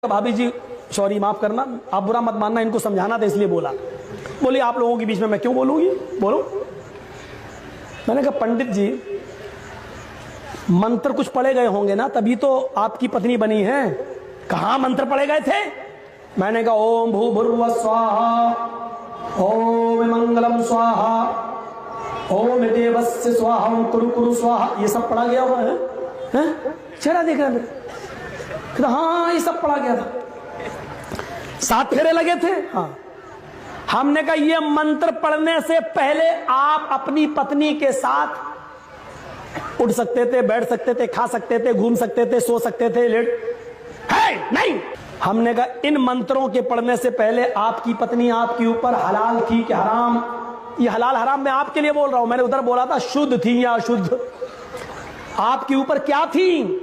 भाभी जी सॉरी माफ करना, आप बुरा मत मानना, इनको समझाना था इसलिए बोला। बोली आप लोगों के बीच में मैं क्यों बोलूंगी, बोलो। मैंने कहा पंडित जी मंत्र कुछ पढ़े गए होंगे ना, तभी तो आपकी पत्नी बनी है। कहां मंत्र पढ़े गए थे? मैंने कहा ओम भूर्भुवः स्वाहा, ओम मंगलम स्वाहा, ओम देवस्य स्वाहा, ओम कुरु कुरु स्वाहा, ये सब पढ़ा गया हुआ है? चेहरा देख रहे हैं? हाँ ये सब पढ़ा गया था। 7 फेरे लगे थे। हाँ। हमने कहा ये मंत्र पढ़ने से पहले आप अपनी पत्नी के साथ उठ सकते थे, बैठ सकते थे, खा सकते थे, घूम सकते थे, सो सकते थे, लेट है नहीं। हमने कहा इन मंत्रों के पढ़ने से पहले आपकी पत्नी आपके ऊपर हलाल थी कि हराम? ये हलाल हराम मैं आपके लिए बोल रहा हूं, मैंने उधर बोला था शुद्ध थी या अशुद्ध। आपके ऊपर क्या थी?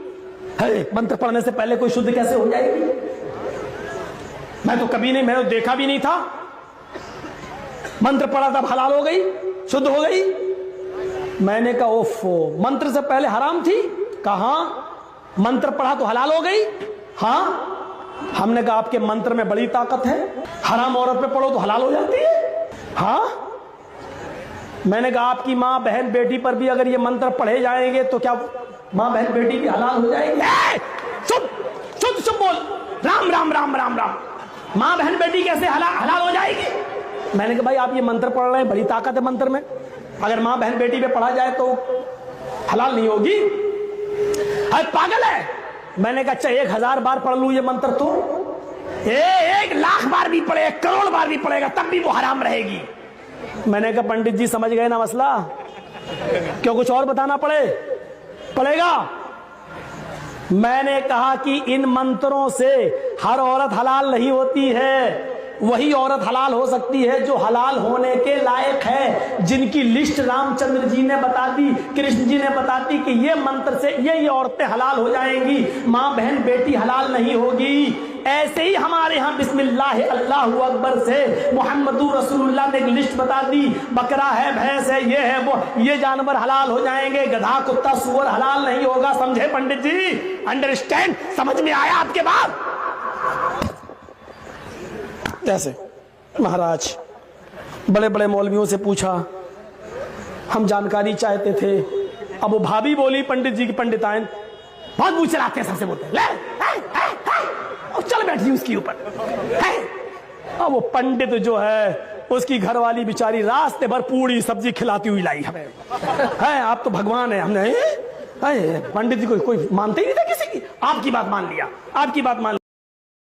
मंत्र पढ़ने से पहले कोई शुद्ध कैसे हो जाएगी? मैं तो कभी नहीं, मैंने देखा भी नहीं था। मंत्र पढ़ा तब हलाल हो गई, शुद्ध हो गई। मैंने कहा ओफो, मंत्र से पहले हराम थी? कहा मंत्र पढ़ा तो हलाल हो गई? हाँ। हमने कहा आपके मंत्र में बड़ी ताकत है, हराम औरत पे पढ़ो तो हलाल हो जाती है। हाँ। मैंने कहा आपकी माँ बहन बेटी पर भी अगर ये मंत्र पढ़े जाएंगे तो क्या माँ बहन बेटी भी हलाल हो जाएगी? चुप बोल, राम राम राम राम राम। माँ बहन बेटी कैसे हलाल हो जाएगी? मैंने कहा भाई आप ये मंत्र पढ़ रहे हैं, बड़ी ताकत है मंत्र में, अगर माँ बहन बेटी पे पढ़ा जाए तो हलाल नहीं होगी? अरे पागल है। मैंने कहा अच्छा 1000 बार पढ़ लूं ये मंत्र तो 1,00,000 बार भी पढ़े, 1 करोड़ बार भी पढ़ेगा तब भी वो हराम रहेगी। मैंने कहा पंडित जी समझ गए ना मसला, क्यों कुछ और बताना पड़ेगा? मैंने कहा कि इन मंत्रों से हर औरत हलाल नहीं होती है, वही औरत हलाल हो सकती है जो हलाल होने के लायक है, जिनकी लिस्ट रामचंद्र जी ने बता दी, कृष्ण जी ने बता दी कि ये मंत्र से ये औरतें हलाल हो जाएंगी, माँ बहन बेटी हलाल नहीं होगी। ऐसे ही हमारे यहाँ बिस्मिल्लाह अल्लाहु अकबर से मोहम्मदुर रसूलुल्लाह ने एक लिस्ट बता दी, बकरा है, भैंस है, ये है वो, ये जानवर हलाल हो जाएंगे, गधा कुत्ता सूअर हलाल नहीं होगा। समझे पंडित जी? अंडरस्टैंड? समझ में आया आपके बात? कैसे महाराज बड़े बड़े मौलवियों से पूछा, हम जानकारी चाहते थे। अब वो भाभी बोली पंडित जी की पंडिताइन बहुत मुंह चलाते हैं, सबसे बोलते हैं ले चल बैठी उसके ऊपर। अब वो पंडित जो है उसकी घरवाली बेचारी रास्ते भर पूरी सब्जी खिलाती हुई लाई हमें। है आप तो भगवान है। हमने पंडित जी को कोई मानते ही नहीं था किसी की, आपकी बात मान लिया, आपकी बात मान